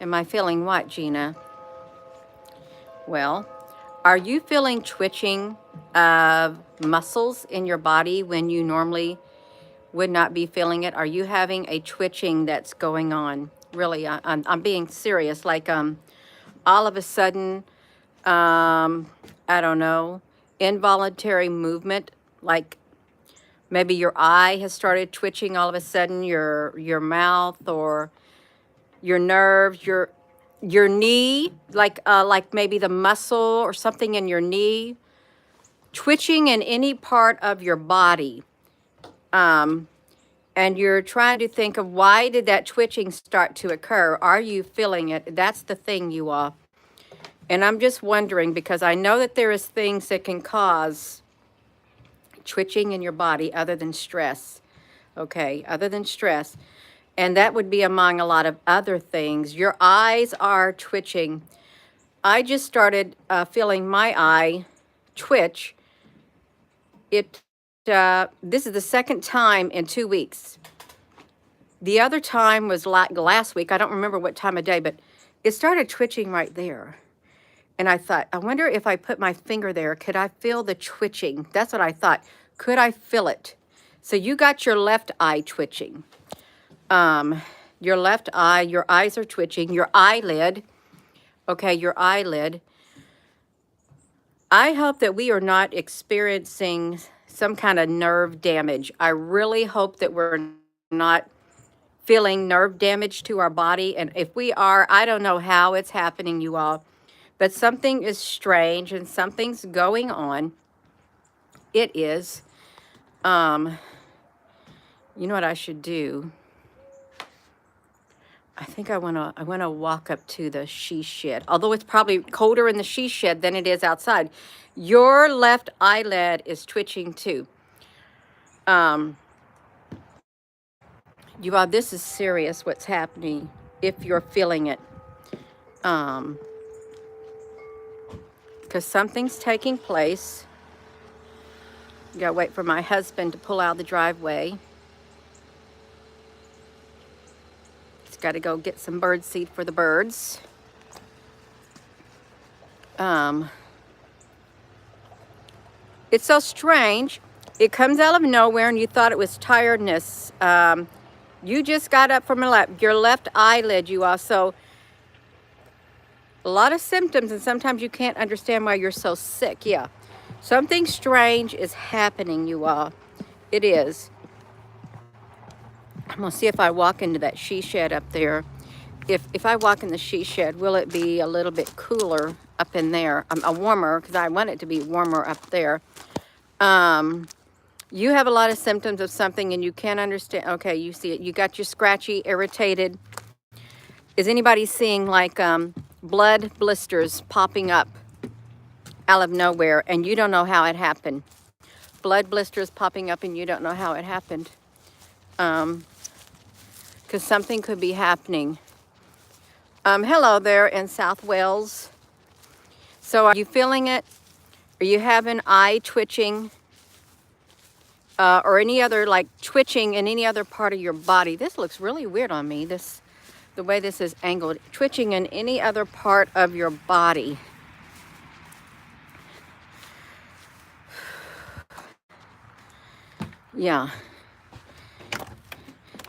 Am I feeling what, Gina? Well, are you feeling twitching of muscles in your body when you normally would not be feeling it? Are you having a twitching that's going on? Really, I'm being serious. Like all of a sudden, I don't know, involuntary movement, like maybe your eye has started twitching all of a sudden, your mouth or your nerves, your knee, like maybe the muscle or something in your knee, twitching in any part of your body. And you're trying to think of why did that twitching start to occur? Are you feeling it? That's the thing, you all. And I'm just wondering, because I know that there is things that can cause twitching in your body other than stress. Okay, other than stress. And that would be among a lot of other things. Your eyes are twitching. I just started feeling my eye twitch. This is the second time in 2 weeks. The other time was like last week. I don't remember what time of day, but it started twitching right there. And I thought, I wonder if I put my finger there, could I feel the twitching? That's what I thought. Could I feel it? So you got your left eye twitching. Your left eye, your eyes are twitching. Your eyelid, okay, your eyelid. I hope that we are not experiencing some kind of nerve damage. I really hope that we're not feeling nerve damage to our body. And if we are, I don't know how it's happening, you all, but something is strange and something's going on. It is. You know what I should do? I think I wanna walk up to the she shed. Although it's probably colder in the she shed than it is outside. Your left eyelid is twitching too. You all, this is serious what's happening if you're feeling it. Because something's taking place. Gotta wait for my husband to pull out of the driveway. He's got to go get some bird seed for the birds. It's so strange. It comes out of nowhere, and you thought it was tiredness. You just got up from your left eyelid, you all. So a lot of symptoms, and sometimes you can't understand why you're so sick. Yeah, something strange is happening, you all. It is. I'm gonna see if I walk into that she shed up there. If I walk in the she shed, will it be a little bit cooler up in there? Warmer, because I want it to be warmer up there. You have a lot of symptoms of something and you can't understand. Okay, you see it. You got your scratchy, irritated. Is anybody seeing like blood blisters popping up out of nowhere and you don't know how it happened? Blood blisters popping up and you don't know how it happened. Because something could be happening. Hello there in South Wales. So are you feeling it? Are you having eye twitching? Or any other like twitching in any other part of your body? This looks really weird on me. The way this is angled. Twitching in any other part of your body. Yeah.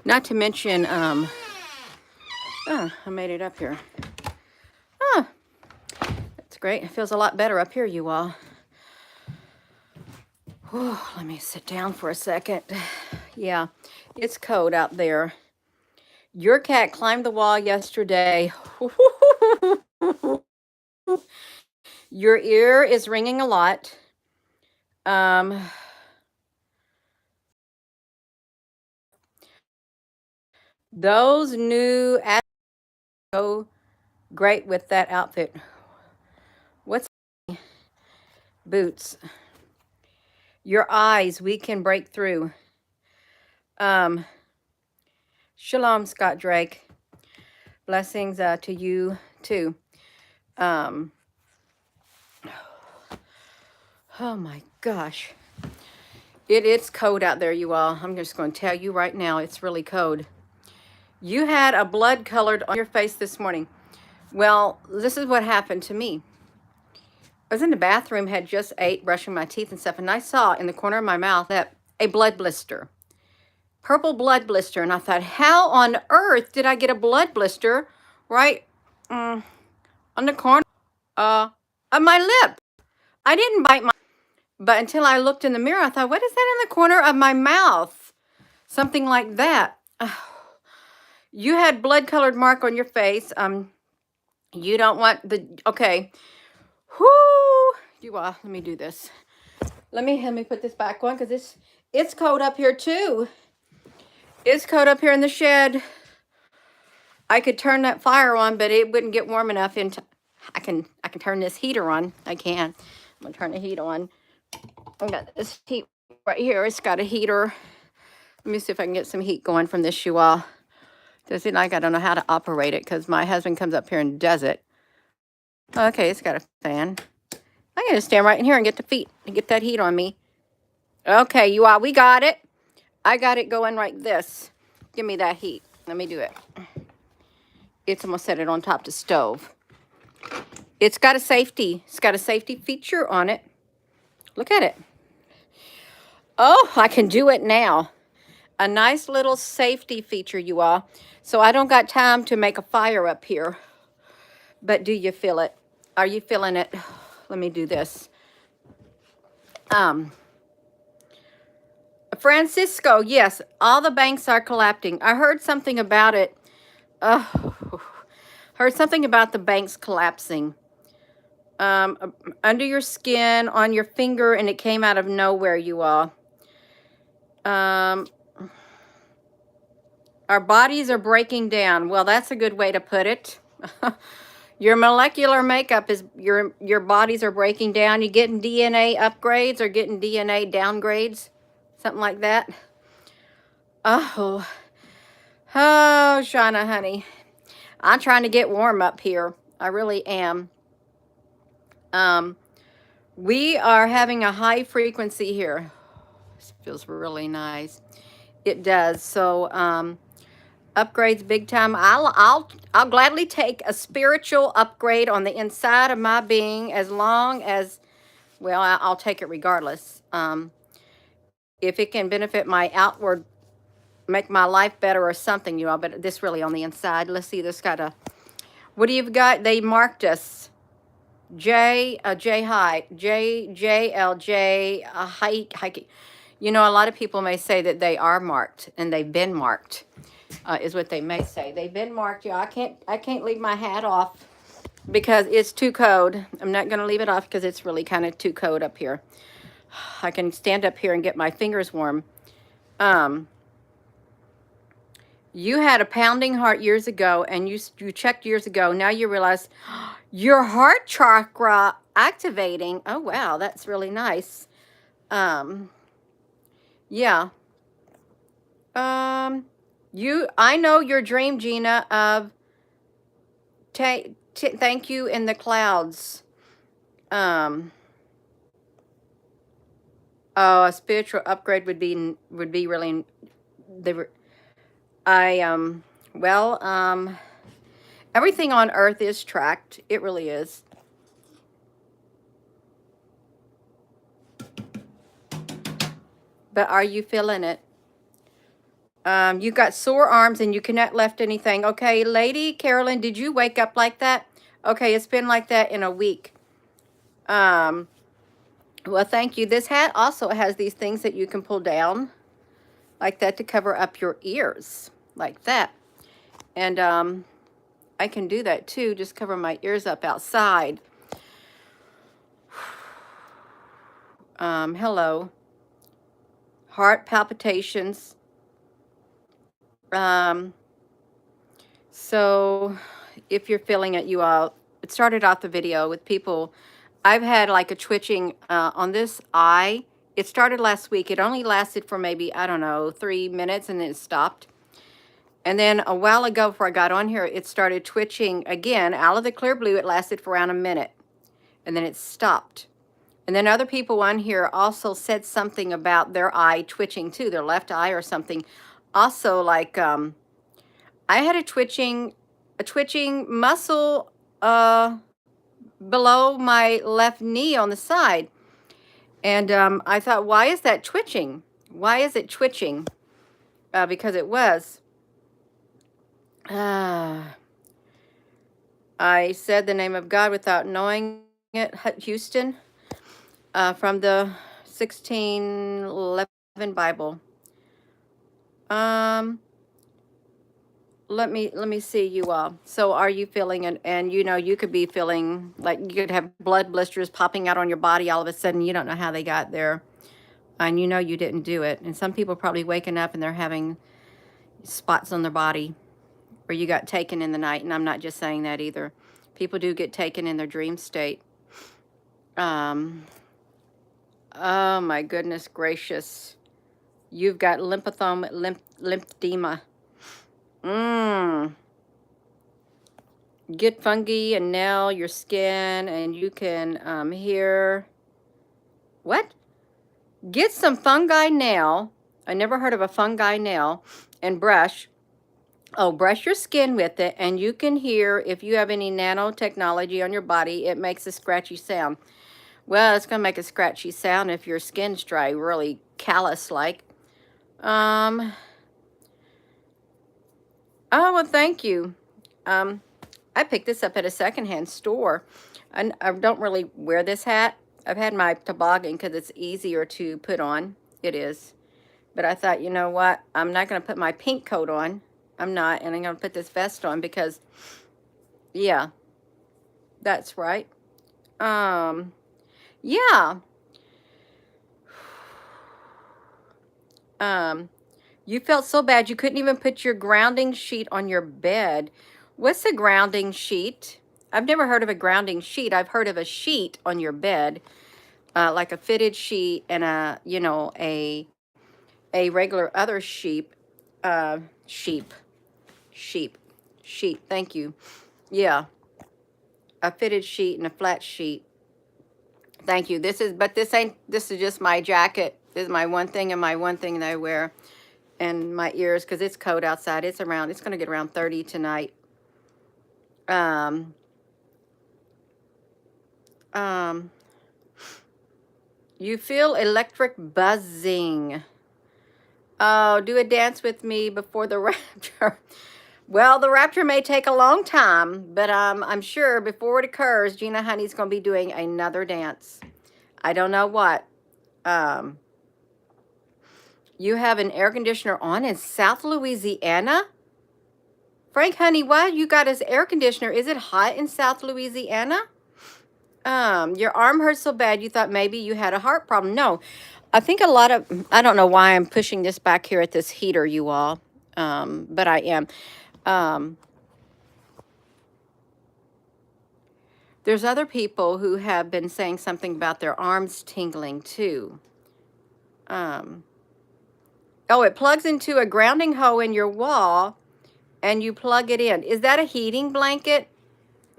Not to mention, I made it up here. That's great. It feels a lot better up here, you all. Whew, let me sit down for a second. Yeah, it's cold out there. Your cat climbed the wall yesterday. Your ear is ringing a lot. Those new go great with that outfit. What's boots? Your eyes, we can break through. Shalom, Scott Drake. Blessings to you too. Oh my gosh. It's cold out there, you all. I'm just going to tell you right now, it's really cold. You had a blood colored on your face this morning. Well, this is what happened to me. I was in the bathroom, had just ate, brushing my teeth and stuff, and I saw in the corner of my mouth that a blood blister, purple blood blister. And I thought, how on earth did I get a blood blister right on the corner of my lip? I didn't bite my, but until I looked in the mirror, I thought, what is that in the corner of my mouth? Something like that. You had blood colored mark on your face. You don't want the, okay. Whoo, you are, let me do this. Let me put this back on because it's cold up here too. It's cold up here in the shed. I could turn that fire on, but it wouldn't get warm enough I can turn this heater on. I can. I'm gonna turn the heat on. I got this heat right here. It's got a heater. Let me see if I can get some heat going from this you all. Does it like I don't know how to operate it because my husband comes up here and does it. Okay, it's got a fan. I'm gonna stand right in here and get that heat on me. Okay, you all, we got it. I got it going like this. Give me that heat. Let me do it. I'm gonna set it on top of the stove. It's got a safety feature on it. Look at it. Oh, I can do it now. A nice little safety feature, you all. So I don't got time to make a fire up here. But do you feel it? Are you feeling it? Let me do this. Francisco, yes, all the banks are collapsing. I heard something about it. Heard something about the banks collapsing. Under your skin, on your finger, and it came out of nowhere, you all. Our bodies are breaking down. Well, that's a good way to put it. Your molecular makeup is, your bodies are breaking down. You getting DNA upgrades or getting DNA downgrades? Something like that. Oh, Shauna, honey. I'm trying to get warm up here. I really am. We are having a high frequency here. This feels really nice. It does. So, upgrades big time. I'll gladly take a spiritual upgrade on the inside of my being as long as, well, I'll take it regardless. If it can benefit my outward, make my life better or something, you know, but this really on the inside. Let's see, this got a, what do you've got? They marked us. J-L-J, hike. You know, a lot of people may say that they are marked and they've been marked, is what they may say. They've been marked. Yeah, I can't leave my hat off because it's too cold. I'm not going to leave it off because it's really kind of too cold up here. I can stand up here and get my fingers warm. You had a pounding heart years ago, and you checked years ago. Now you realize your heart chakra activating. Oh, wow, that's really nice. Yeah. I know your dream, Gina, of thank you in the clouds. Oh, a spiritual upgrade would be really, everything on earth is tracked. It really is. But are you feeling it? You got sore arms and you cannot lift anything. Okay, Lady Carolyn, did you wake up like that? Okay, it's been like that in a week. Well, thank you. This hat also has these things that you can pull down like that to cover up your ears, like that. And I can do that too, just cover my ears up outside. Hello. Heart palpitations. So if you're feeling it, it started off the video with people. I've had like a twitching on this eye. It started last week. It only lasted for maybe, I don't know, 3 minutes and then it stopped. And then a while ago before I got on here, it started twitching again. Out of the clear blue, it lasted for around a minute. And then it stopped. And then other people on here also said something about their eye twitching too, their left eye or something. Also like, I had a twitching muscle below my left knee on the side. And I thought, why is that twitching? Why is it twitching? Because it was. I said the name of God without knowing it. Houston, from the 1611 Bible. Let me see you all. So are you feeling it? And you know, you could be feeling like you could have blood blisters popping out on your body all of a sudden. You don't know how they got there. And you know you didn't do it. And some people probably waking up and they're having spots on their body where you got taken in the night. And I'm not just saying that either. People do get taken in their dream state. Oh my goodness gracious. You've got lymphedema. Get fungi and nail your skin, and you can hear. What? Get some fungi nail. I never heard of a fungi nail, and brush. Oh, brush your skin with it, and you can hear if you have any nanotechnology on your body, it makes a scratchy sound. Well, it's going to make a scratchy sound if your skin's dry, really callous-like. Oh, well, thank you. I picked this up at a secondhand store. I don't really wear this hat. I've had my toboggan because it's easier to put on. It is. But I thought, you know what? I'm not going to put my pink coat on. I'm not. And I'm going to put this vest on because, yeah, that's right. Yeah. You felt so bad you couldn't even put your grounding sheet on your bed. What's a grounding sheet? I've never heard of a grounding sheet. I've heard of a sheet on your bed, like a fitted sheet and a, you know, a regular other sheep. Sheep. Thank you. Yeah, a fitted sheet and a flat sheet. Thank you. This is just my jacket. This is my one thing and my one thing that I wear. And my ears, because it's cold outside. It's going to get around 30 tonight. You feel electric buzzing. Oh, do a dance with me before the rapture. Well, the rapture may take a long time, but I'm sure before it occurs, Gina Honey's going to be doing another dance. I don't know what. You have an air conditioner on in South Louisiana? Frank, honey, why you got his air conditioner? Is it hot in South Louisiana? Your arm hurts so bad you thought maybe you had a heart problem. No, I think I don't know why I'm pushing this back here at this heater, you all, but I am. There's other people who have been saying something about their arms tingling too. Oh, it plugs into a grounding hole in your wall and you plug it in. Is that a heating blanket?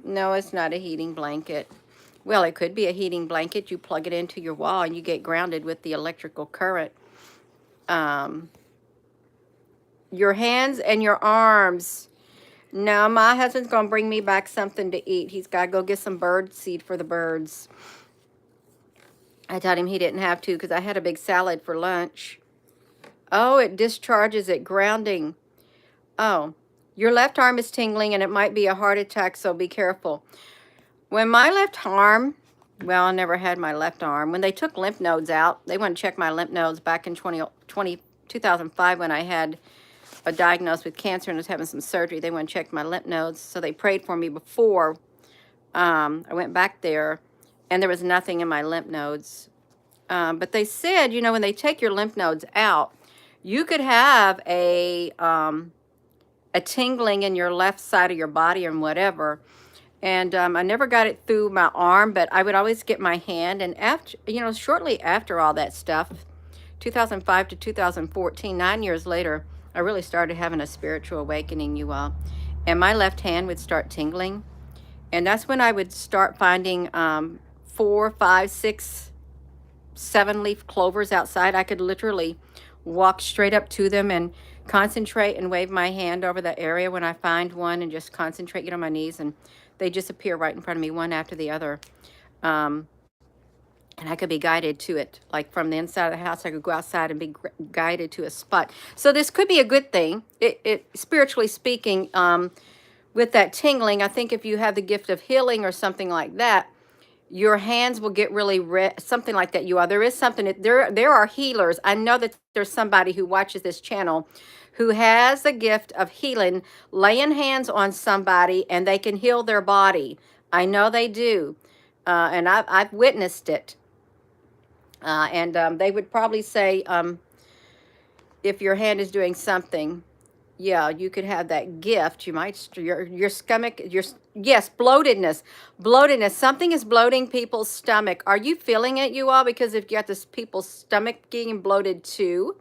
No, it's not a heating blanket. Well, it could be a heating blanket. You plug it into your wall and you get grounded with the electrical current. Your hands and your arms. No, my husband's going to bring me back something to eat. He's got to go get some bird seed for the birds. I told him he didn't have to because I had a big salad for lunch. Oh, it discharges it, grounding. Oh, your left arm is tingling and it might be a heart attack, so be careful. When my left arm, well, I never had my left arm. When they took lymph nodes out, they went to check my lymph nodes back in 2005 when I had a diagnosed with cancer and was having some surgery. They went and checked my lymph nodes, so they prayed for me before I went back there, and there was nothing in my lymph nodes. But they said, you know, when they take your lymph nodes out, you could have a tingling in your left side of your body and whatever. And I never got it through my arm, but I would always get my hand. And after, you know, shortly after all that stuff, 2005 to 2014, 9 years later, I really started having a spiritual awakening, you all. And my left hand would start tingling. And that's when I would start finding 4, 5, 6, 7 leaf clovers outside. I could literally walk straight up to them and concentrate and wave my hand over the area when I find one and just concentrate, get on my knees, and they just appear right in front of me, one after the other. Um, and I could be guided to it. Like from the inside of the house, I could go outside and be guided to a spot. So this could be a good thing, spiritually speaking. With that tingling, I think if you have the gift of healing or something like that, your hands will get really red, something like that. There is something, there are healers. I know that there's somebody who watches this channel who has the gift of healing, laying hands on somebody and they can heal their body. I know they do. And I've witnessed it. And they would probably say, if your hand is doing something, yeah, you could have that gift. You might, your stomach, yes, bloatedness. Something is bloating people's stomach. Are you feeling it, you all? Because if you got this people's stomach getting bloated too.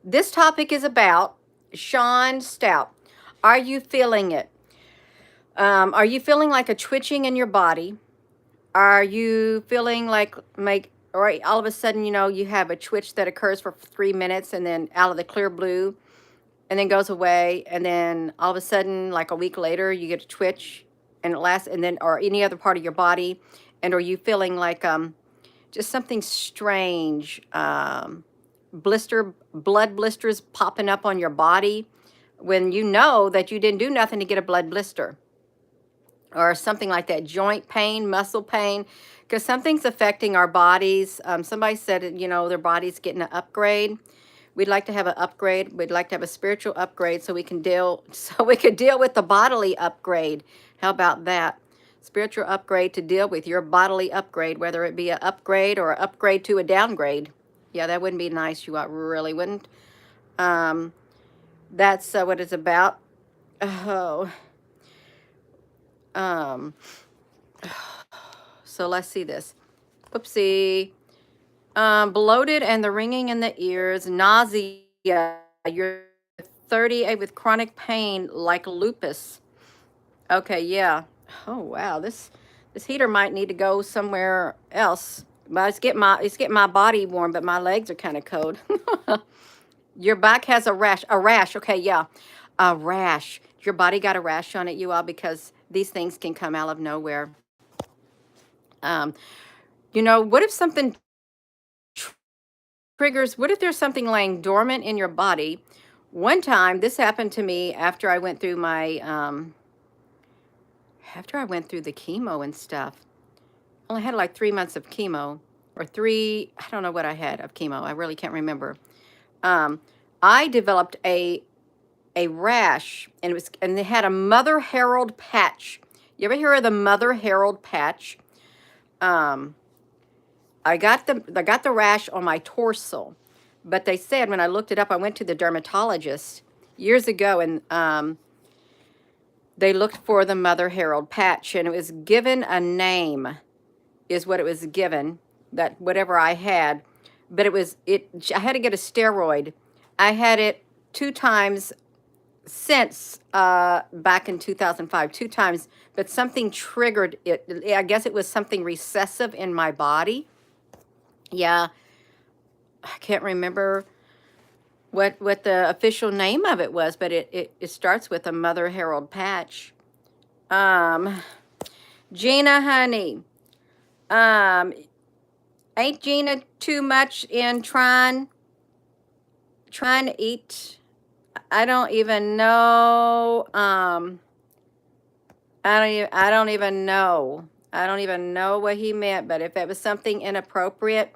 This topic is about Sean Stout. Are you feeling it? Are you feeling like a twitching in your body? Are you feeling like or all of a sudden, you have a twitch that occurs for 3 minutes and then out of the clear blue and then goes away. And then all of a sudden, like a week later, you get a twitch and it lasts, and then, or any other part of your body. And are you feeling like just something strange, blood blisters popping up on your body when you know that you didn't do nothing to get a blood blister? Or something like that, joint pain, muscle pain, because something's affecting our bodies. Somebody said, their body's getting an upgrade. We'd like to have an upgrade. We'd like to have a spiritual upgrade so we can deal with the bodily upgrade. How about that? Spiritual upgrade to deal with your bodily upgrade, whether it be an upgrade or an upgrade to a downgrade. Yeah, that wouldn't be nice. You really wouldn't. That's what it's about. Oh. So let's see this. Oopsie. Bloated and the ringing in the ears, nausea. You're 38 with chronic pain like lupus. Okay, yeah. Oh wow, this heater might need to go somewhere else. But it's getting my body warm, but my legs are kind of cold. Your back has a rash. A rash. Okay, yeah. A rash. Your body got a rash on it, you all, because these things can come out of nowhere. What if something triggers, what if there's something laying dormant in your body? One time, this happened to me after I went through my, after I went through the chemo and stuff. I only had like 3 months of chemo, or I don't know what I had of chemo. I really can't remember. I developed a rash, and they had a Mother Herald patch. You ever hear of the Mother Herald patch? I got the rash on my torso, but they said when I looked it up, I went to the dermatologist years ago, and they looked for the Mother Herald patch, and it was given a name, is what it was given, that whatever I had, but I had to get a steroid. I had it 2 times since back in 2005, 2 times, but something triggered it. I guess it was something recessive in my body. Yeah, I can't remember what the official name of it was, but it starts with a Mother Herald patch. Gina, honey, ain't Gina too much in trying to eat? I don't even know. I don't even know. I don't even know what he meant, but if it was something inappropriate,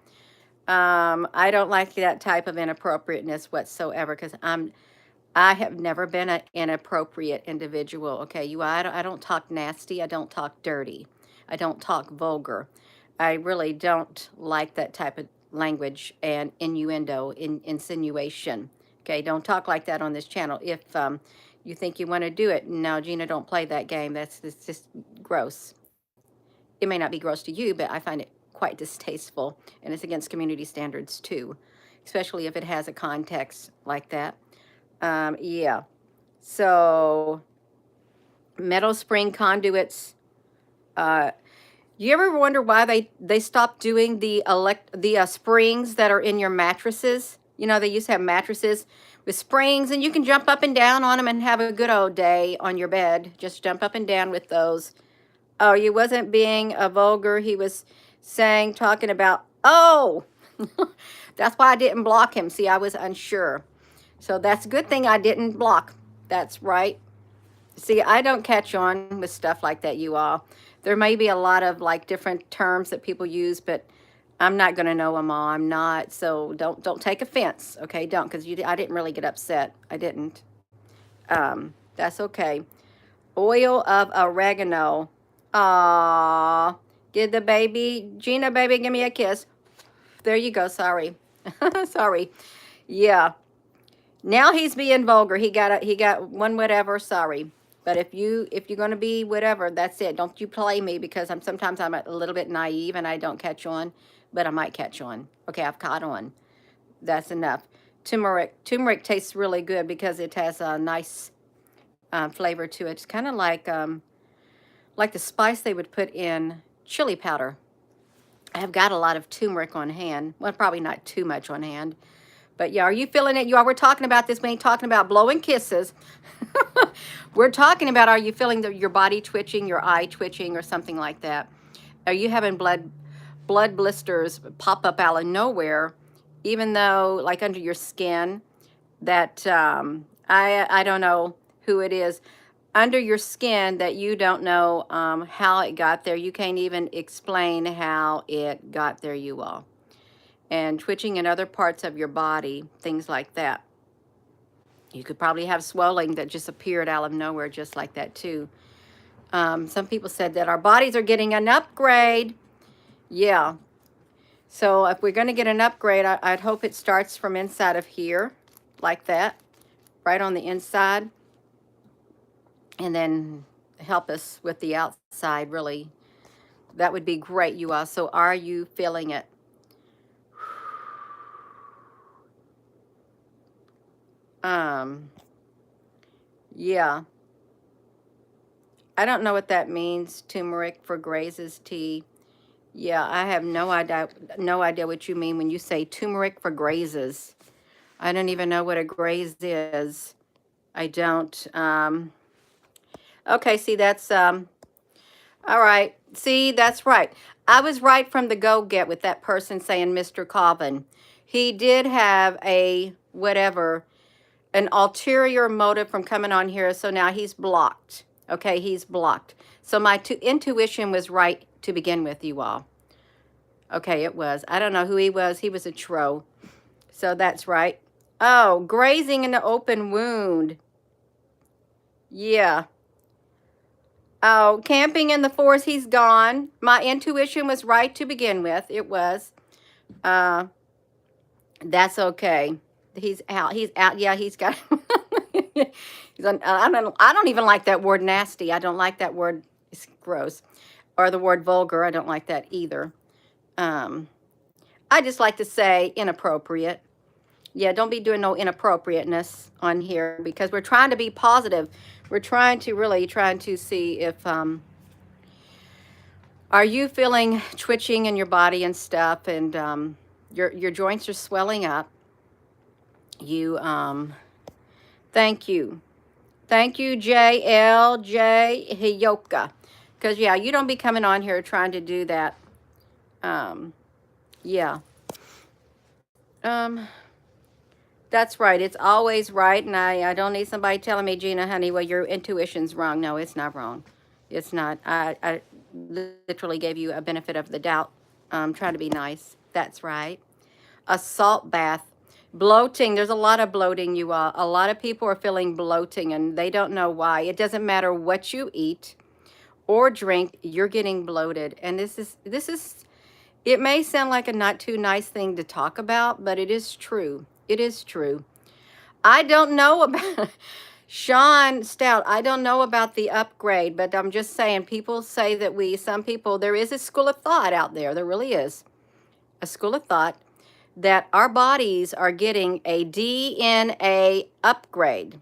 I don't like that type of inappropriateness whatsoever, because I have never been an inappropriate individual. Okay, I don't talk nasty. I don't talk dirty. I don't talk vulgar. I really don't like that type of language and innuendo, insinuation. Okay, don't talk like that on this channel. If you think you want to do it, no, Gina, don't play that game. It's just gross. It may not be gross to you, but I find it quite distasteful, and it's against community standards too, especially if it has a context like that. Yeah. So, metal spring conduits. You ever wonder why they stopped doing the springs that are in your mattresses? You know, they used to have mattresses with springs, and you can jump up and down on them and have a good old day on your bed. Just jump up and down with those. Oh, he wasn't being a vulgar. He was saying, talking about, oh, that's why I didn't block him. See, I was unsure. So that's a good thing I didn't block. That's right. See, I don't catch on with stuff like that, you all. There may be a lot of like different terms that people use, but I'm not going to know them all. I'm not. So don't take offense. Okay, don't, because I didn't really get upset. I didn't. That's okay. Oil of oregano. Aww. Give the baby, Gina, baby, give me a kiss. There you go. Sorry. Sorry. Yeah. Now he's being vulgar. He got one whatever. Sorry. But if you're going to be whatever, that's it. Don't you play me, because sometimes I'm a little bit naive and I don't catch on, but I might catch on. Okay, I've caught on. That's enough. Turmeric. Turmeric tastes really good because it has a nice flavor to it. It's kind of like the spice they would put in chili powder. I have got a lot of turmeric on hand. Well, probably not too much on hand. But yeah, are you feeling it? You are. We're talking about this. We ain't talking about blowing kisses. We're talking about, are you feeling your body twitching, your eye twitching, or something like that? Are you having blood blisters pop up out of nowhere, even though, like under your skin, that I don't know who it is, under your skin, that you don't know how it got there. You can't even explain how it got there, you all. And twitching in other parts of your body, things like that. You could probably have swelling that just appeared out of nowhere, just like that too. Some people said that our bodies are getting an upgrade. Yeah. So if we're going to get an upgrade, I'd hope it starts from inside of here, like that, right on the inside. And then help us with the outside, really. That would be great, you all. So are you feeling it? Yeah. I don't know what that means, turmeric for Grace's tea. Yeah, I have no idea what you mean when you say turmeric for grazes. I don't even know what a graze is. I don't. Okay, see, that's, all right. See, that's right. I was right from the go-get with that person saying Mr. Colvin. He did have a, whatever, an ulterior motive from coming on here, so now he's blocked. Okay, he's blocked. So my intuition was right to begin with, you all. Okay, it was. I don't know who he was. He was a tro. So that's right. Oh, grazing in the open wound. Yeah. Oh, camping in the forest, he's gone. My intuition was right to begin with. It was. That's okay. He's out. He's out. Yeah, he's got. I don't even like that word nasty. I don't like that word. It's gross. Or the word vulgar. I don't like that either. I just like to say inappropriate. Yeah, don't be doing no inappropriateness on here, because we're trying to be positive. We're trying to see if, are you feeling twitching in your body and stuff, and your joints are swelling up. You, thank you. Thank you, JLJ Hiyoka. Because, yeah, you don't be coming on here trying to do that. Yeah. That's right. It's always right. And I don't need somebody telling me, Gina, honey, well, your intuition's wrong. No, it's not wrong. It's not. I literally gave you a benefit of the doubt. Trying to be nice. That's right. A salt bath. Bloating. There's a lot of bloating, you all. A lot of people are feeling bloating, and they don't know why. It doesn't matter what you eat or drink, you're getting bloated. And this is, it may sound like a not too nice thing to talk about, but it is true. It is true. I don't know about Sean Stout. I don't know about the upgrade, but I'm just saying, people say that some people, there is a school of thought out there. There really is a school of thought that our bodies are getting a DNA upgrade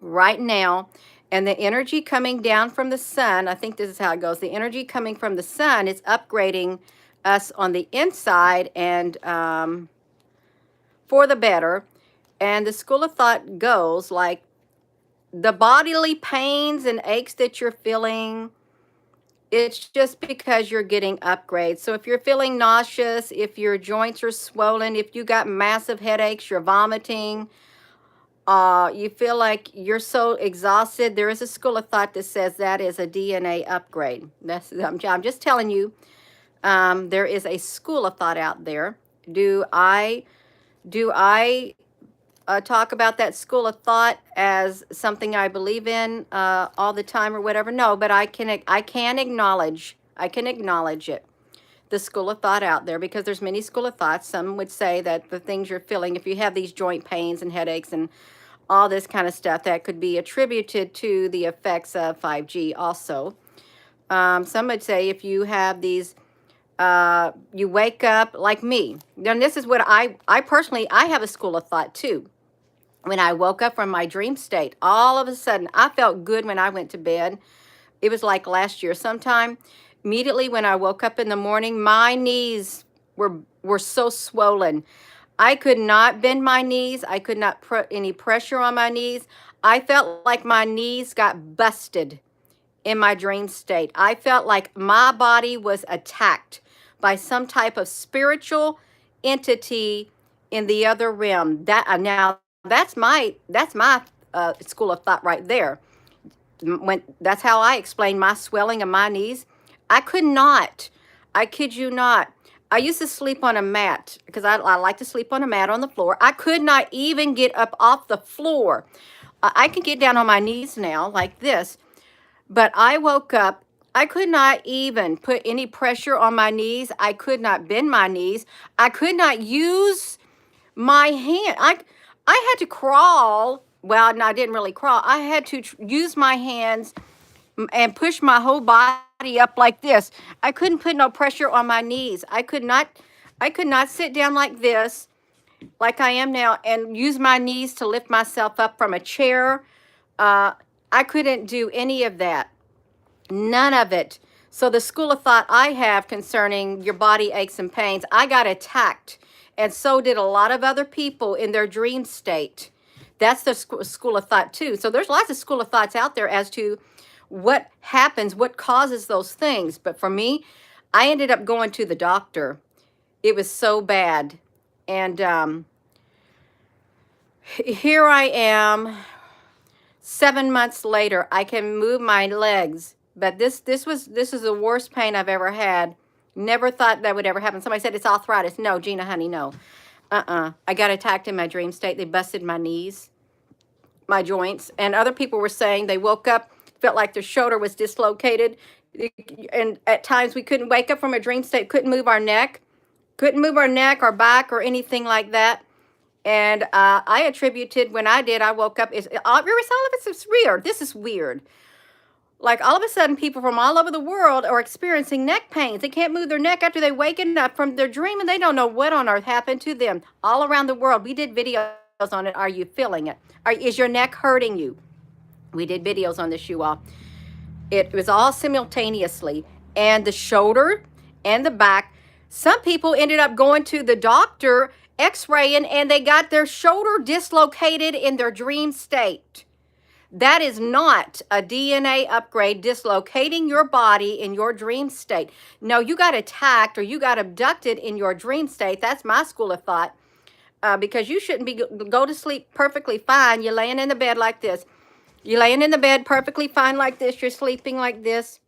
right now. And the energy coming down from the sun, I think this is how it goes. The energy coming from the sun is upgrading us on the inside, and for the better. And the school of thought goes like the bodily pains and aches that you're feeling, it's just because you're getting upgrades. So if you're feeling nauseous, if your joints are swollen, if you got massive headaches, you're vomiting, you feel like you're so exhausted, there is a school of thought that says that is a DNA upgrade. I'm just telling you, there is a school of thought out there. Do I talk about that school of thought as something I believe in all the time or whatever? No, but I can acknowledge it, the school of thought out there, because there's many school of thoughts. Some would say that the things you're feeling, if you have these joint pains and headaches and all this kind of stuff, that could be attributed to the effects of 5G also. Some would say if you have these, you wake up like me. Then this is what I personally, I have a school of thought too. When I woke up from my dream state, all of a sudden, I felt good when I went to bed. It was like last year sometime. Immediately when I woke up in the morning, my knees were so swollen. I could not bend my knees. I could not put any pressure on my knees. I felt like my knees got busted in my dream state. I felt like my body was attacked by some type of spiritual entity in the other realm. Now that's my school of thought right there. When that's how I explain my swelling of my knees. I could not. I kid you not. I used to sleep on a mat because I like to sleep on a mat on the floor. I could not even get up off the floor. I can get down on my knees now like this, but I woke up. I could not even put any pressure on my knees. I could not bend my knees. I could not use my hand. I had to crawl. Well, no, I didn't really crawl. I had to use my hands and push my whole body up like this. I couldn't put no pressure on my knees. I could not sit down like this, like I am now, and use my knees to lift myself up from a chair. I couldn't do any of that. None of it. So the school of thought I have concerning your body aches and pains, I got attacked. And so did a lot of other people in their dream state. That's the school of thought too. So there's lots of school of thoughts out there as to what happens, what causes those things. But for me, I ended up going to the doctor. It was so bad. And here I am, 7 months later. I can move my legs. But this is the worst pain I've ever had. Never thought that would ever happen. Somebody said it's arthritis. No, Gina, honey, no. I got attacked in my dream state. They busted my knees, my joints. And other people were saying they woke up, felt like their shoulder was dislocated. And at times we couldn't wake up from a dream state, couldn't move our neck, our back, or anything like that. And I attributed, when I did, I woke up, all of it's weird. This is weird. Like all of a sudden, people from all over the world are experiencing neck pains. They can't move their neck after they waken up from their dream, and they don't know what on earth happened to them. All around the world, we did videos on it. Are you feeling it? Is your neck hurting you? We did videos on this, you all. It was all simultaneously. And the shoulder and the back. Some people ended up going to the doctor, x-raying, and they got their shoulder dislocated in their dream state. That is not a DNA upgrade, dislocating your body in your dream state. No, you got attacked or you got abducted in your dream state. That's my school of thought. Because you shouldn't go to sleep perfectly fine. You're laying in the bed like this. You're laying in the bed perfectly fine like this. You're sleeping like this.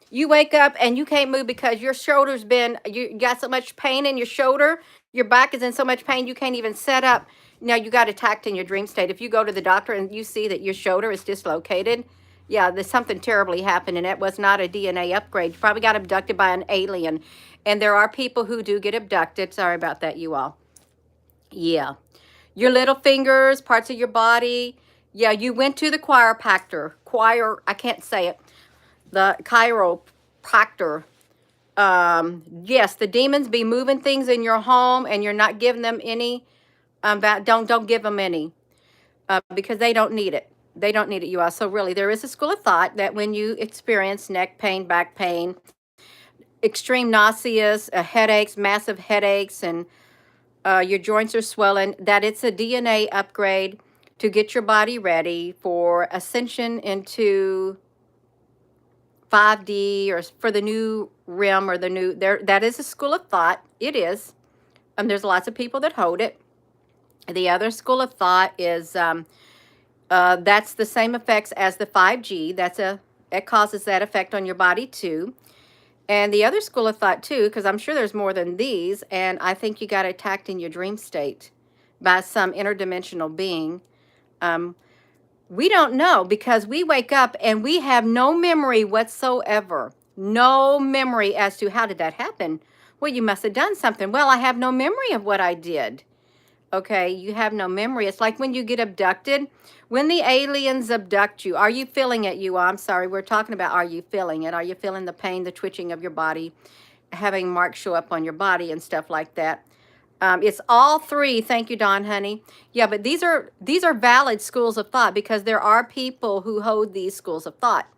You wake up and you can't move because your shoulder's you got so much pain in your shoulder. Your back is in so much pain you can't even set up. Now, you got attacked in your dream state. If you go to the doctor and you see that your shoulder is dislocated, yeah, there's something terribly happened, and it was not a DNA upgrade. You probably got abducted by an alien. And there are people who do get abducted. Sorry about that, you all. Yeah. Your little fingers, parts of your body. Yeah, you went to the I can't say it. The chiropractor. Yes, the demons be moving things in your home, and you're not giving them any. Don't give them any because they don't need it. They don't need it, you all. So really, there is a school of thought that when you experience neck pain, back pain, extreme nauseous, headaches, massive headaches, and your joints are swelling, that it's a DNA upgrade to get your body ready for ascension into 5D or for the new realm or the new there. That is a school of thought. It is. There's lots of people that hold it. The other school of thought is that's the same effects as the 5G. It causes that effect on your body too. And the other school of thought too, because I'm sure there's more than these, and I think you got attacked in your dream state by some interdimensional being. We don't know because we wake up and we have no memory whatsoever. No memory as to how did that happen. Well, you must have done something. Well, I have no memory of what I did. Okay, you have no memory. It's like when you get abducted. When the aliens abduct you, are you feeling it, you? I'm sorry, we're talking about are you feeling it? Are you feeling the pain, the twitching of your body, having marks show up on your body and stuff like that? It's all three. Thank you, Don, honey. Yeah, but these are valid schools of thought because there are people who hold these schools of thought.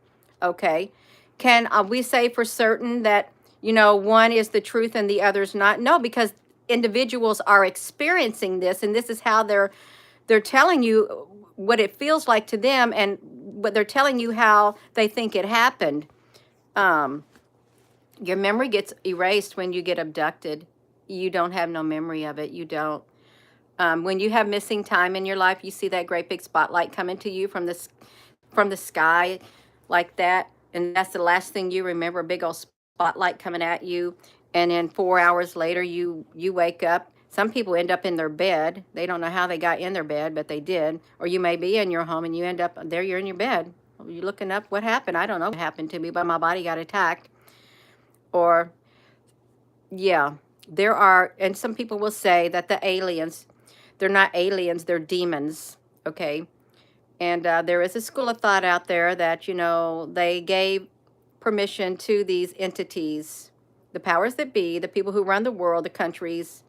Okay, can we say for certain that one is the truth and the other's not? No, because individuals are experiencing this, and this is how they're telling you what it feels like to them, and what they're telling you how they think it happened. Your memory gets erased when you get abducted. You don't have no memory of it. You don't. When you have missing time in your life, you see that great big spotlight coming to you from the sky like that, and that's the last thing you remember, a big old spotlight coming at you, and then 4 hours later you wake up. Some people end up in their bed. They don't know how they got in their bed, but they did. Or you may be in your home and you end up there, you're in your bed. You're looking up, what happened? I don't know what happened to me, but my body got attacked. Or, yeah, there are, and some people will say that the aliens, they're not aliens, they're demons, okay? And there is a school of thought out there that, they gave permission to these entities, the powers that be, the people who run the world, the countries,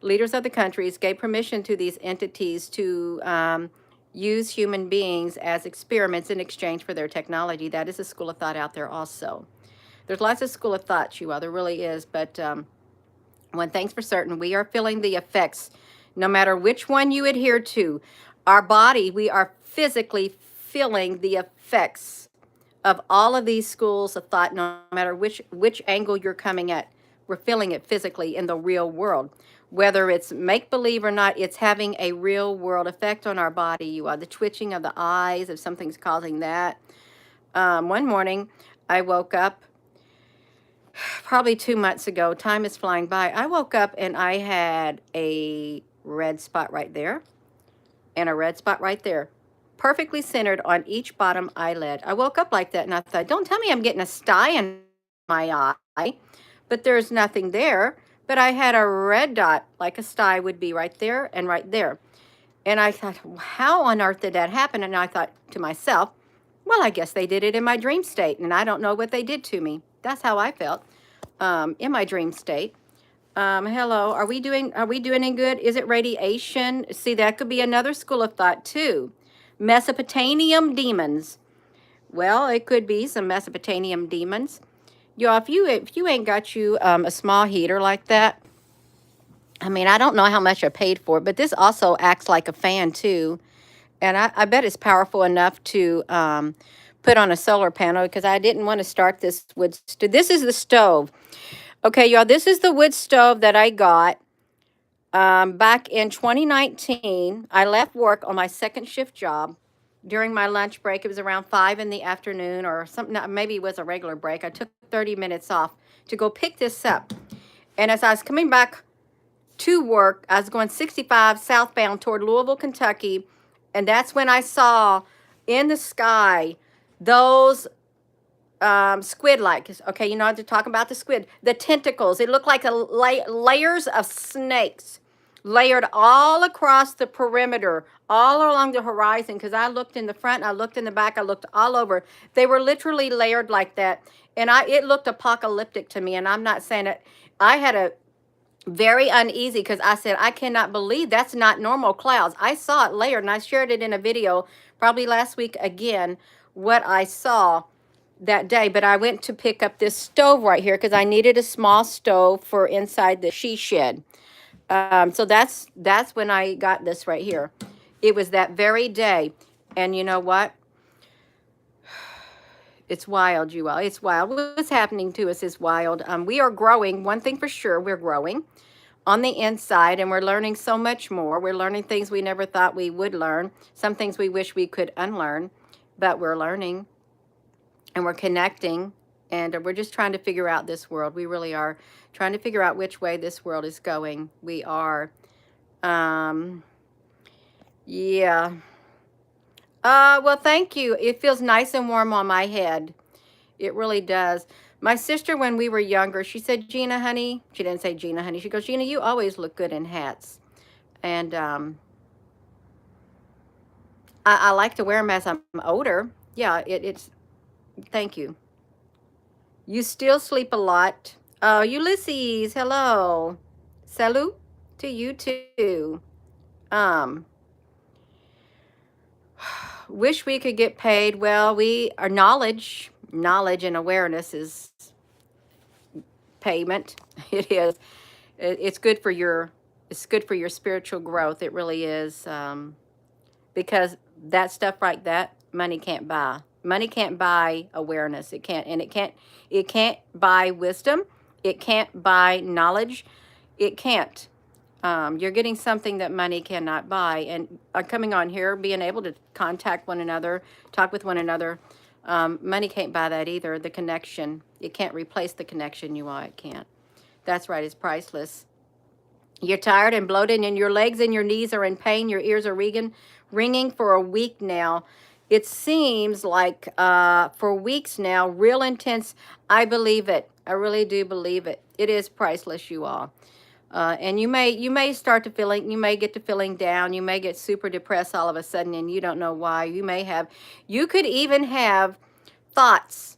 leaders of the countries gave permission to these entities to use human beings as experiments in exchange for their technology. That is a school of thought out there also. There's lots of school of thoughts, there really is. But one thing's for certain, we are feeling the effects, no matter which one you adhere to. Our body, we are physically feeling the effects of all of these schools of thought, no matter which angle you're coming at. We're feeling it physically in the real world. Whether it's make-believe or not, it's having a real world effect on our body. You are the twitching of the eyes, if something's causing that. One morning, I woke up, probably 2 months ago. Time is flying by. I woke up and I had a red spot right there and a red spot right there, perfectly centered on each bottom eyelid. I woke up like that and I thought, don't tell me I'm getting a sty in my eye, but there's nothing there. But I had a red dot like a sty would be right there and right there. And I thought, how on earth did that happen? And I thought to myself, well, I guess they did it in my dream state, and I don't know what they did to me. That's how I felt in my dream state. Hello, are we doing any good? Is it radiation? See, that could be another school of thought too. Mesopotamian demons. Well, it could be some Mesopotamian demons. If you ain't got you a small heater like that, I mean, I don't know how much I paid for it, but this also acts like a fan too. And I bet it's powerful enough to put on a solar panel, because I didn't want to start this wood. This is the stove. Okay, y'all, this is the wood stove that I got back in 2019. I left work on my second shift job during my lunch break. It was around 5 in the afternoon or something. Maybe it was a regular break. I took 30 minutes off to go pick this up. And as I was coming back to work, I was going 65 southbound toward Louisville, Kentucky. And that's when I saw in the sky those squid-like. Okay, you know what they're talking about, the squid. The tentacles. It looked like layers of snakes layered all across the perimeter, all along the horizon, because I looked in the front, I looked in the back, I looked all over. They were literally layered like that. And it looked apocalyptic to me. And I'm not saying it. I had a very uneasy because I said, I cannot believe that's not normal clouds. I saw it layered, and I shared it in a video probably last week again, what I saw that day. But I went to pick up this stove right here because I needed a small stove for inside the she shed. So that's when I got this right here. It was that very day. And you know what? It's wild, you all. It's wild. What's happening to us is wild. We are growing. One thing for sure, we're growing on the inside, and we're learning so much more. We're learning things we never thought we would learn. Some things we wish we could unlearn, but we're learning and we're connecting, and we're just trying to figure out this world. We really are trying to figure out which way this world is going. We are. Um, yeah. Well, thank you. It feels nice and warm on my head. It really does. My sister, when we were younger, she said, Gina, honey, she didn't say Gina, honey. She goes, Gina, you always look good in hats. And I like to wear them as I'm older. Yeah, it's, thank you. You still sleep a lot. Oh, Ulysses, hello. Salut to you too. Um, wish we could get paid. Well, our knowledge and awareness is payment. It is. It's good for your spiritual growth. It really is. Because that stuff like that, money can't buy. Money can't buy awareness. It can't, and it can't buy wisdom. It can't buy knowledge. It can't. You're getting something that money cannot buy. And coming on here, being able to contact one another, talk with one another, money can't buy that either. The connection, it can't replace the connection you are. It can't. That's right. It's priceless. You're tired and bloated, and your legs and your knees are in pain. Your ears are ringing for a week now. It seems like for weeks now, real intense. I believe it. I really do believe it. It is priceless, you all. And you may start to feeling, you may get to feeling down. You may get super depressed all of a sudden, and you don't know why. You could even have thoughts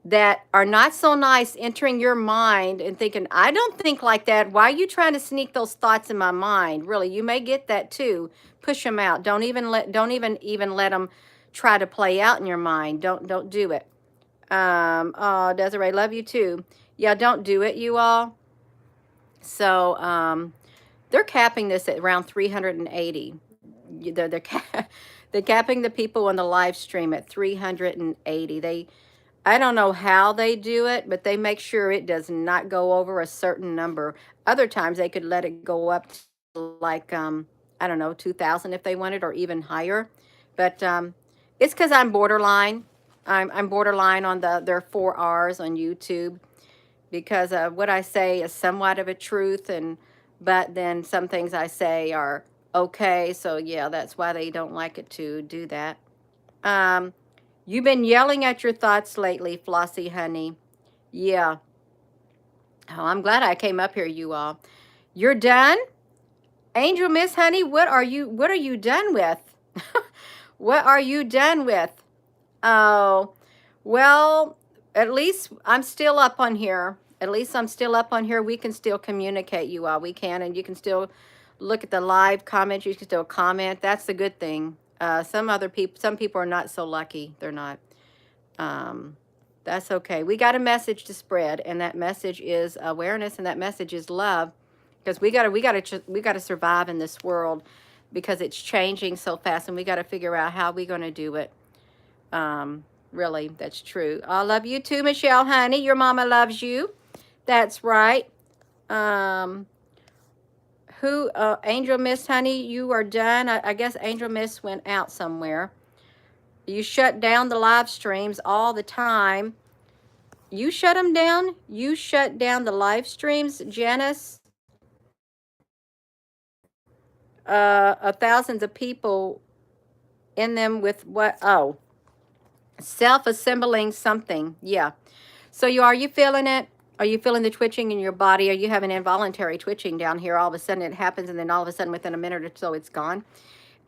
that are not so nice entering your mind and thinking, I don't think like that. Why are you trying to sneak those thoughts in my mind? Really, you may get that too. Push them out. Don't even let them try to play out in your mind. Don't do it. Oh, Desiree, love you too. Yeah, don't do it, you all. So they're capping this at around 380. They're capping the people on the live stream at 380. I don't know how they do it, but they make sure it does not go over a certain number. Other times they could let it go up to like, I don't know, 2,000 if they wanted, or even higher. But it's because I'm borderline. I'm borderline on their 4 R's on YouTube, because what I say is somewhat of a truth, but then some things I say are okay. So yeah, that's why they don't like it to do that. Um, You've been yelling at your thoughts lately, Flossie, honey. Yeah. Oh, I'm glad I came up here, you all. You're done? Angel Miss, honey, what are you done with? What are you done with? Oh, well, at least I'm still up on here. At least I'm still up on here. We can still communicate, you all. We can, and you can still look at the live comments. You can still comment. That's the good thing. Some people are not so lucky. They're not. That's okay. We got a message to spread, and that message is awareness, and that message is love, because we gotta survive in this world, because it's changing so fast, and we got to figure out how we're going to do it. Really, that's true. I love you too, Michelle, honey. Your mama loves you. That's right. Angel Miss, honey, you are done. I guess Angel Miss went out somewhere. You shut down the live streams all the time. You shut them down? You shut down the live streams, Janice? Thousands of people in them with what? Oh, self-assembling something. Yeah. So are you feeling it? Are you feeling the twitching in your body? Are you having involuntary twitching down here? All of a sudden it happens, and then all of a sudden within a minute or so it's gone.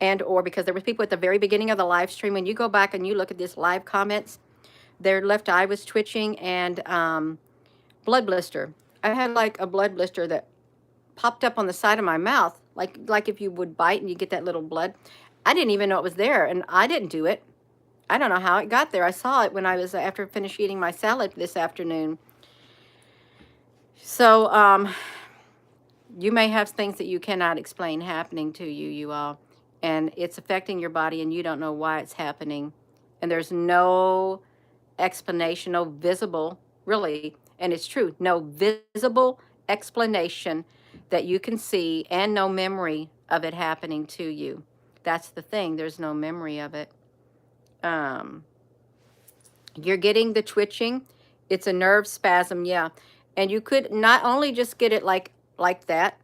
And or because there were people at the very beginning of the live stream, when you go back and you look at this live comments, their left eye was twitching, and blood blister. I had like a blood blister that popped up on the side of my mouth, like if you would bite and you get that little blood. I didn't even know it was there, and I didn't do it. I don't know how it got there. I saw it when I was after finished eating my salad this afternoon. So You may have things that you cannot explain happening to you, you all, and it's affecting your body and you don't know why it's happening. And there's no explanation, no visible, really, and it's true, no visible explanation that you can see, and no memory of it happening to you. That's the thing, there's no memory of it. Um, you're getting the twitching. It's a nerve spasm, yeah. And you could not only just get it like that,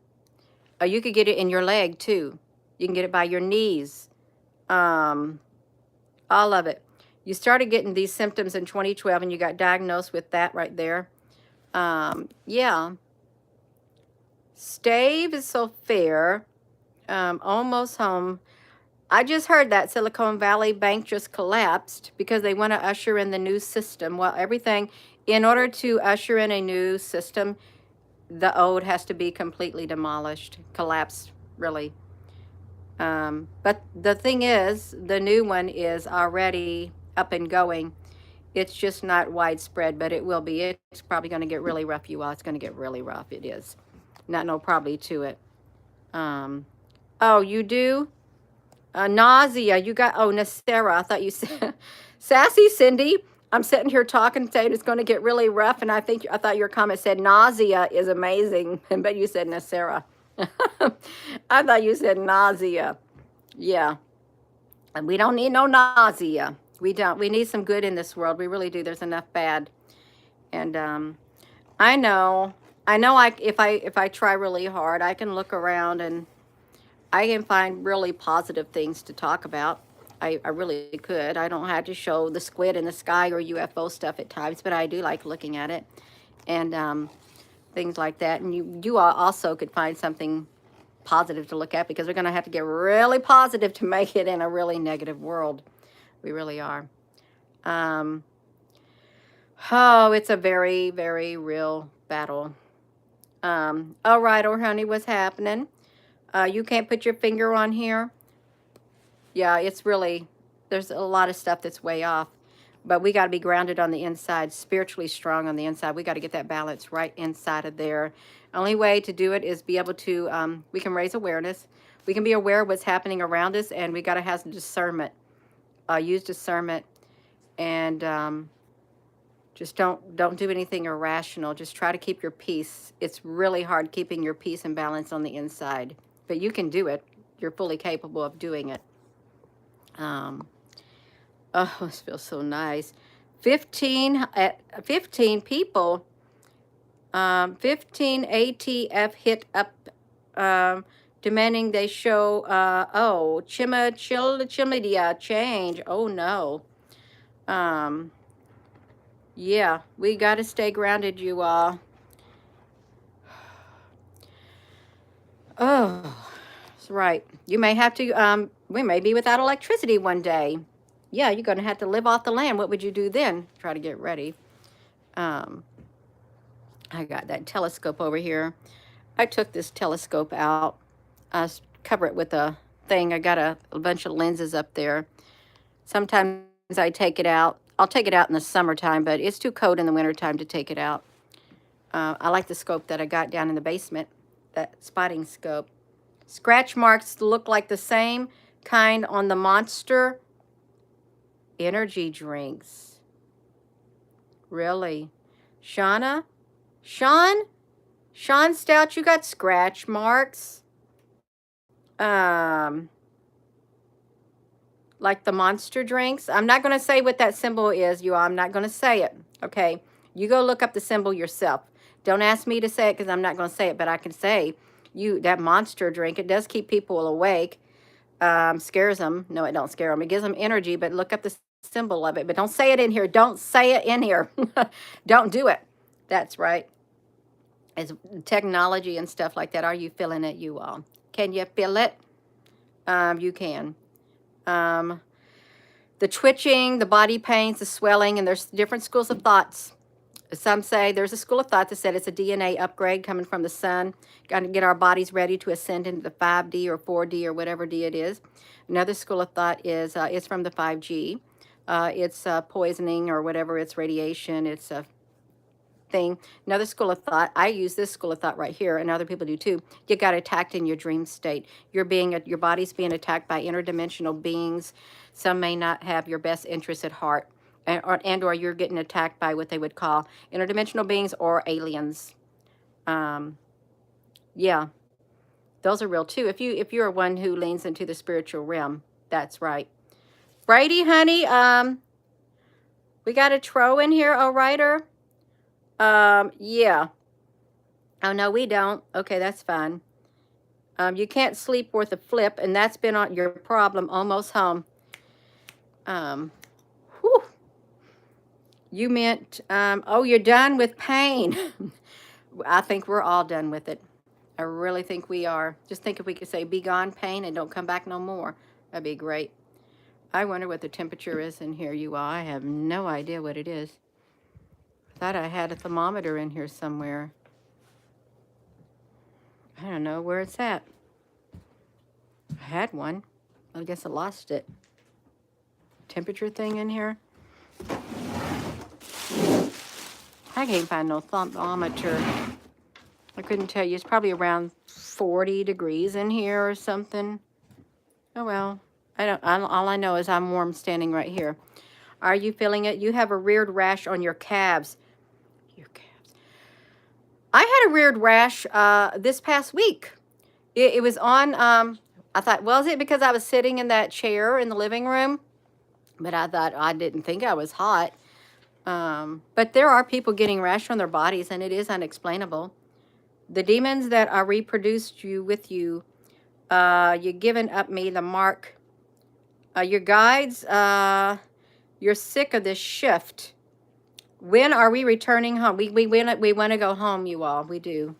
you could get it in your leg too. You can get it by your knees. Um, all of it. You started getting these symptoms in 2012 and you got diagnosed with that right there. Yeah. Stave is so fair. Almost home. I just heard that Silicon Valley Bank just collapsed because they want to usher in the new system. Well, everything, in order to usher in a new system, the old has to be completely demolished, collapsed, really. But the thing is, the new one is already up and going. It's just not widespread, but it will be. It's probably going to get really rough, you all. It's going to get really rough. It is. Not no probably to it. Oh, you do? Nausea. You got, oh, Nacera. I thought you said, Sassy Cindy. I'm sitting here talking, saying it's going to get really rough, and I thought your comment said nausea is amazing, but you said Nacera. I thought you said nausea. Yeah. And we don't need no nausea. We don't. We need some good in this world. We really do. There's enough bad. And I know. If I try really hard, I can look around and I can find really positive things to talk about. I really could. I don't have to show the squid in the sky or UFO stuff at times, but I do like looking at it and things like that. And you all also could find something positive to look at, because we're going to have to get really positive to make it in a really negative world. We really are. Oh, it's a very, very real battle. All right, oh honey, what's happening? You can't put your finger on here. Yeah, it's really, there's a lot of stuff that's way off. But we got to be grounded on the inside, spiritually strong on the inside. We got to get that balance right inside of there. Only way to do it is be able to, we can raise awareness. We can be aware of what's happening around us, and we got to have some discernment. Use discernment, and just don't do anything irrational. Just try to keep your peace. It's really hard keeping your peace and balance on the inside, but you can do it. You're fully capable of doing it. Oh, this feels so nice. 15 people. 15 ATF hit up, demanding they show. Chimidia change. Oh no. Yeah, we got to stay grounded, you all. Oh, that's right. You may have to, we may be without electricity one day. Yeah, you're going to have to live off the land. What would you do then? Try to get ready. I got that telescope over here. I took this telescope out. I cover it with a thing. I got a bunch of lenses up there. Sometimes I take it out. I'll take it out in the summertime, but it's too cold in the wintertime to take it out. I like the scope that I got down in the basement, that spotting scope. Scratch marks look like the same kind on the Monster energy drinks. Really? Shauna? Sean Stout, you got scratch marks? Like the Monster drinks. I'm not going to say what that symbol is, you all. I'm not going to say it, okay? You go look up the symbol yourself. Don't ask me to say it, because I'm not going to say it, but I can say that Monster drink, it does keep people awake. Scares them. No, it don't scare them. It gives them energy, but look up the symbol of it. But don't say it in here. Don't say it in here. Don't do it. That's right. It's technology and stuff like that. Are you feeling it, you all? Can you feel it? You can. The twitching, the body pains, the swelling, and there's different schools of thoughts. Some say there's a school of thought that said it's a DNA upgrade coming from the sun. Got to get our bodies ready to ascend into the 5D or 4D or whatever D it is. Another school of thought is it's from the 5G. It's poisoning or whatever. It's radiation. It's thing. Another school of thought. I use this school of thought right here, and other people do too. You got attacked in your dream state. Your body's being attacked by interdimensional beings. Some may not have your best interests at heart, and or you're getting attacked by what they would call interdimensional beings or aliens. Yeah, those are real too. If you're one who leans into the spiritual realm, that's right. Brady, honey, we got a tro in here, a writer. Yeah. Oh, no, we don't. Okay, that's fine. You can't sleep worth a flip, and that's been on your problem almost home. Whew. You meant, oh, you're done with pain. I think we're all done with it. I really think we are. Just think if we could say, be gone, pain, and don't come back no more. That'd be great. I wonder what the temperature is in here, you all. I have no idea what it is. I thought I had a thermometer in here somewhere. I don't know where it's at. I had one. I guess I lost it. Temperature thing in here. I can't find no thermometer. I couldn't tell you. It's probably around 40 degrees in here or something. Oh, well. All I know is I'm warm standing right here. Are you feeling it? You have a weird rash on your calves. Your calves. I had a weird rash this past week. It was on, I thought, well, is it because I was sitting in that chair in the living room? But I didn't think I was hot. But there are people getting rash on their bodies, and it is unexplainable. The demons that are reproduced with you, you're giving up me the mark. Your guides, you're sick of this shift. When are we returning home? We want to go home, you all. We do.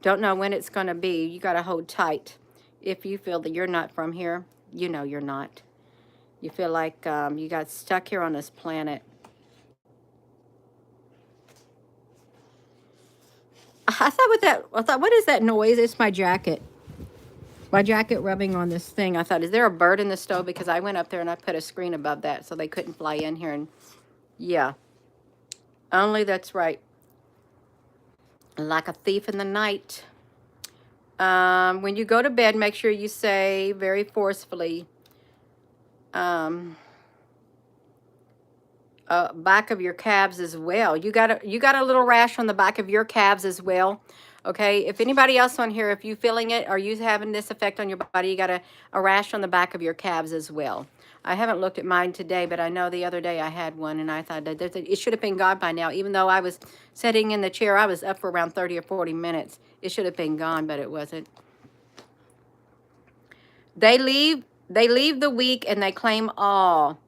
Don't know when it's going to be. You got to hold tight. If you feel that you're not from here, you know you're not. You feel like you got stuck here on this planet. I thought, what is that noise? It's my jacket. My jacket rubbing on this thing. I thought, is there a bird in the stove? Because I went up there and I put a screen above that so they couldn't fly in here. And yeah, only that's right. Like a thief in the night. When you go to bed, make sure you say very forcefully, back of your calves as well. You got a little rash on the back of your calves as well. Okay, if anybody else on here, if you feeling it or you having this effect on your body, you got a rash on the back of your calves as well. I haven't looked at mine today, but I know the other day I had one, and I thought that it should have been gone by now. Even though I was sitting in the chair, I was up for around 30 or 40 minutes. It should have been gone, but it wasn't. They leave the weak and they claim all.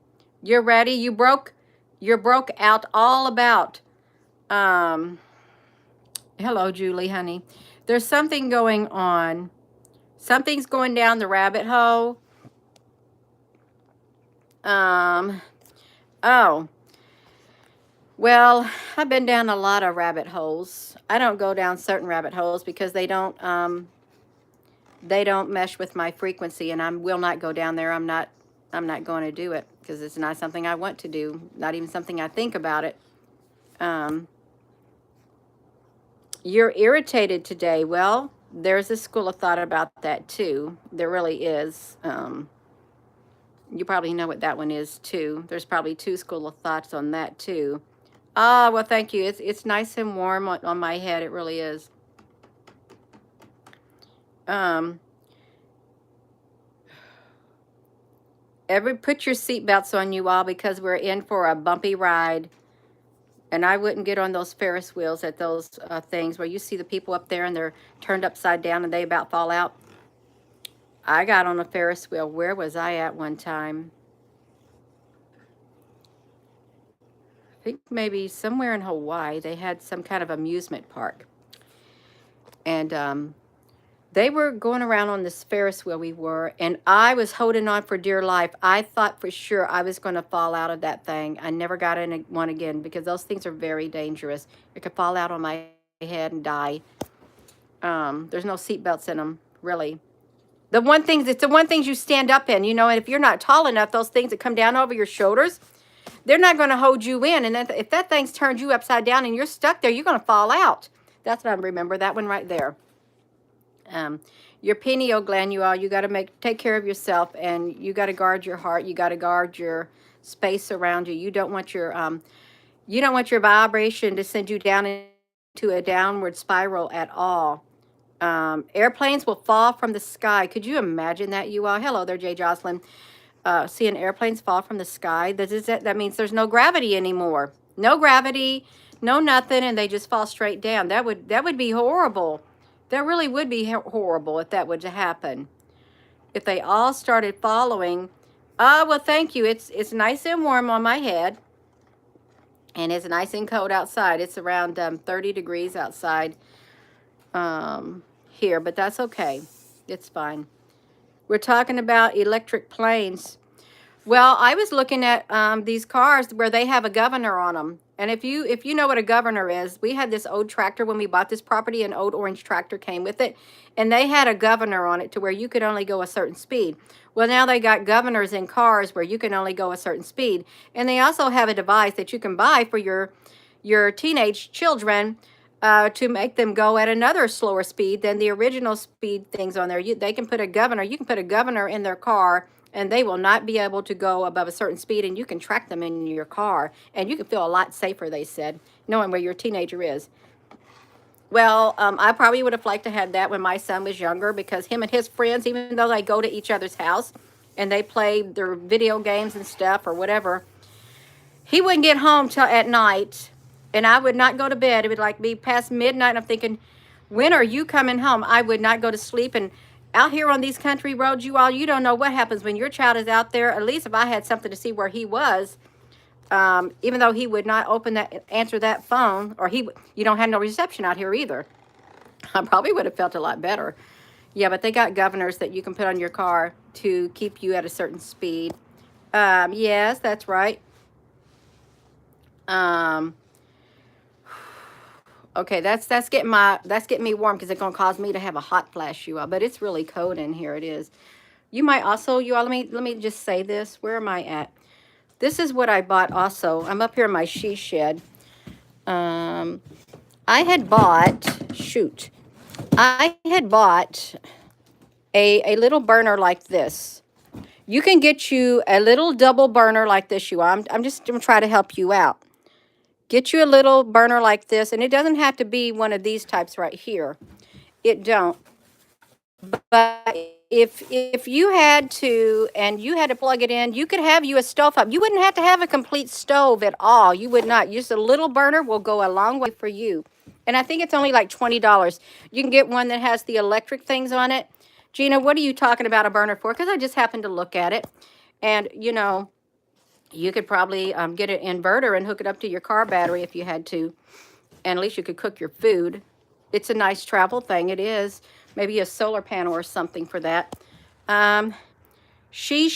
You're ready? You're broke out all about. Hello, Julie, honey. There's something going on. Something's going down the rabbit hole. Oh. Well, I've been down a lot of rabbit holes. I don't go down certain rabbit holes because they don't mesh with my frequency, and I will not go down there. I'm not going to do it because it's not something I want to do. Not even something I think about it. You're irritated today. Well, there's a school of thought about that too. There really is. You probably know what that one is too. There's probably two school of thoughts on that too. Ah, well, thank you. It's nice and warm on my head. It really is. Put your seatbelts on, you all, because we're in for a bumpy ride. And I wouldn't get on those Ferris wheels at those things where you see the people up there and they're turned upside down and they about fall out. I got on a Ferris wheel. Where was I at one time? I think maybe somewhere in Hawaii. They had some kind of amusement park. And they were going around on this Ferris wheel we were, and I was holding on for dear life. I thought for sure I was going to fall out of that thing. I never got in one again because those things are very dangerous. It could fall out on my head and die. There's no seatbelts in them, really. It's the one things you stand up in, you know, and if you're not tall enough, those things that come down over your shoulders, they're not going to hold you in. And if that thing's turned you upside down and you're stuck there, you're going to fall out. That's what I remember, that one right there. Your pineal gland, you got to take care of yourself, and you got to guard your heart. You got to guard your space around you. You don't want your vibration to send you down into a downward spiral at all. Airplanes will fall from the sky. Could you imagine that, you all? Hello there, Jay Jocelyn. Seeing airplanes fall from the sky. That means there's no gravity anymore. No gravity, no nothing, and they just fall straight down. That would be horrible. That really would be horrible if that were to happen. If they all started following. Well, thank you. It's nice and warm on my head. And it's nice and cold outside. It's around 30 degrees outside here, but that's okay. It's fine. We're talking about electric planes. Well, I was looking at these cars where they have a governor on them. And if you know what a governor is, we had this old tractor when we bought this property, an old orange tractor came with it, and they had a governor on it to where you could only go a certain speed. Well, now they got governors in cars where you can only go a certain speed. And they also have a device that you can buy for your teenage children to make them go at another slower speed than the original speed things on there. They can put a governor. You can put a governor in their car, and they will not be able to go above a certain speed, and you can track them in your car, and you can feel a lot safer, they said, knowing where your teenager is. Well, I probably would have liked to have that when my son was younger, because him and his friends, even though they go to each other's house and they play their video games and stuff or whatever, he wouldn't get home till at night, and I would not go to bed. It would like be past midnight, and I'm thinking, when are you coming home? I would not go to sleep. And out here on these country roads, you don't know what happens when your child is out there. At least if I had something to see where he was, even though he would not answer that phone, or you don't have no reception out here either. I probably would have felt a lot better. Yeah, but they got governors that you can put on your car to keep you at a certain speed. Yes, that's right. Okay, that's getting me warm, because it's gonna cause me to have a hot flash, you all. But it's really cold in here. It is. You might also, you all, let me just say this. Where am I at? This is what I bought also. I'm up here in my she shed. I had bought a little burner like this. You can get you a little double burner like this, you all. I'm just gonna try to help you out. Get you a little burner like this, and it doesn't have to be one of these types right here. It don't. But if you had to, and you had to plug it in, you could have you a stove up. You wouldn't have to have a complete stove at all. You would not. Just a little burner will go a long way for you. And I think it's only like $20. You can get one that has the electric things on it. Gina, what are you talking about a burner for? Because I just happened to look at it. And, you could probably get an inverter and hook it up to your car battery if you had to. And at least you could cook your food. It's a nice travel thing. It is. Maybe a solar panel or something for that. She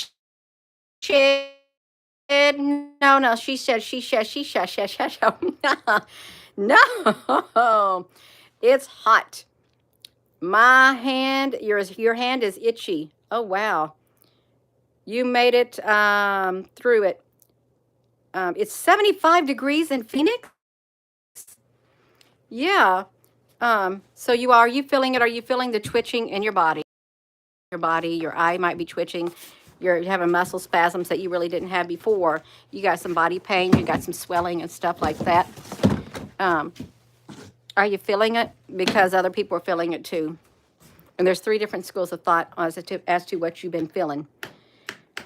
said, no, she said, no, it's hot. My hand, your hand is itchy. Oh, wow. You made it through it. It's 75 degrees in Phoenix. Yeah. So are you feeling it? Are you feeling the twitching in your body? Your eye might be twitching. You're having muscle spasms that you really didn't have before. You got some body pain. You got some swelling and stuff like that. Are you feeling it? Because other people are feeling it too. And there's 3 different schools of thought as to what you've been feeling.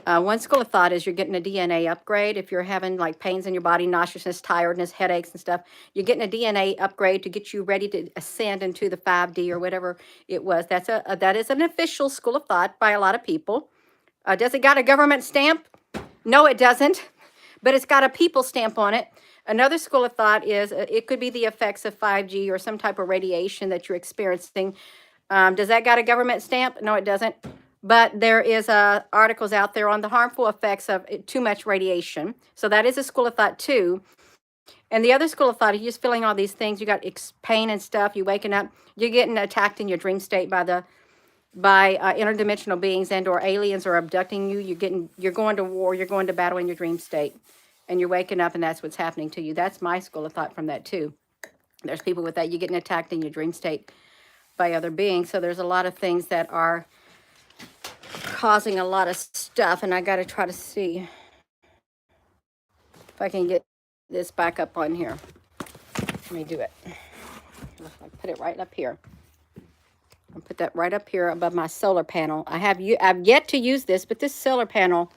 One school of thought is you're getting a DNA upgrade. If you're having like pains in your body, nauseousness, tiredness, headaches and stuff, you're getting a DNA upgrade to get you ready to ascend into the 5D or whatever it was. That is an official school of thought by a lot of people. Does it got a government stamp? No, it doesn't, but it's got a people stamp on it. Another school of thought is it could be the effects of 5G or some type of radiation that you're experiencing. Does that got a government stamp? No, it doesn't. But there is articles out there on the harmful effects of too much radiation. So that is a school of thought too. And the other school of thought, you're just feeling all these things. You got pain and stuff. You're waking up. You're getting attacked in your dream state by interdimensional beings and or aliens are abducting you. You're going to war. You're going to battle in your dream state. and you're waking up and that's what's happening to you. That's my school of thought from that too. There's people with that. You're getting attacked in your dream state by other beings. So there's a lot of things that are causing a lot of stuff, and I got to try to see if I can get this back up on here. Let me do it. I'll put it right up here. I'll put that right up here above my solar panel. I've yet to use this, but this solar panel,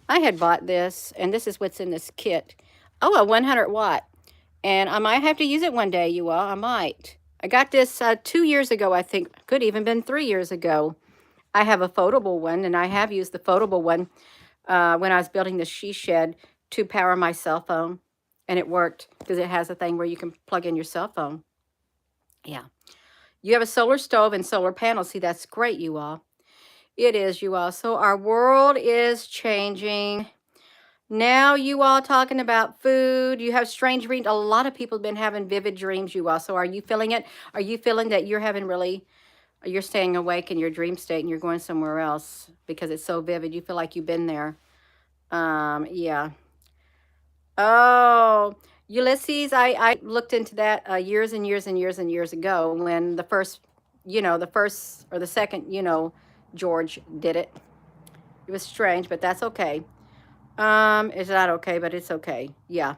I had bought this, and this is what's in this kit. Oh, a 100 watt. And I might have to use it one day, you all. I might. I got this 2 years ago, I think. Could even been 3 years ago. I have a foldable one, and I have used the foldable one when I was building the she shed to power my cell phone. And it worked because it has a thing where you can plug in your cell phone. Yeah. You have a solar stove and solar panels. See, that's great, you all. It is, you all. So our world is changing. Now you all talking about food. You have strange dreams. A lot of people have been having vivid dreams, you all. So are you feeling it? Are you feeling that you're having you're staying awake in your dream state and you're going somewhere else because it's so vivid? You feel like you've been there. Yeah. Oh, Ulysses, I looked into that years and years and years and years ago when the first or the second, George did it. It was strange, but that's okay. It's not okay, but it's okay. Yeah.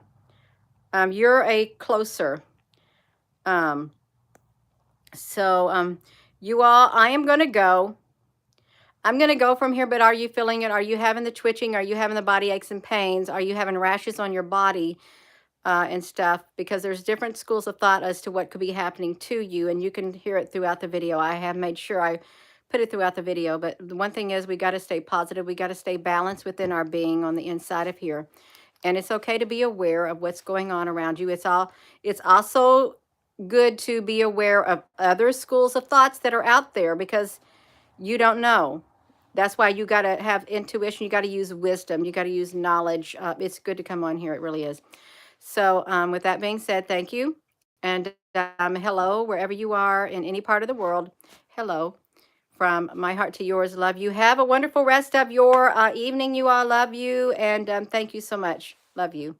You're a closer. You all, I am going to go. I'm going to go from here, but are you feeling it? Are you having the twitching? Are you having the body aches and pains? Are you having rashes on your body and stuff? Because there's different schools of thought as to what could be happening to you, and you can hear it throughout the video. I have made sure I put it throughout the video, but the one thing is we got to stay positive. We got to stay balanced within our being on the inside of here. And it's okay to be aware of what's going on around you. It's also good to be aware of other schools of thoughts that are out there because you don't know. That's why you got to have intuition. You got to use wisdom. You got to use knowledge. It's good to come on here. It really is. So with that being said, thank you. And hello, wherever you are in any part of the world. Hello. From my heart to yours, love you. Have a wonderful rest of your evening. You all, love you. And thank you so much. Love you.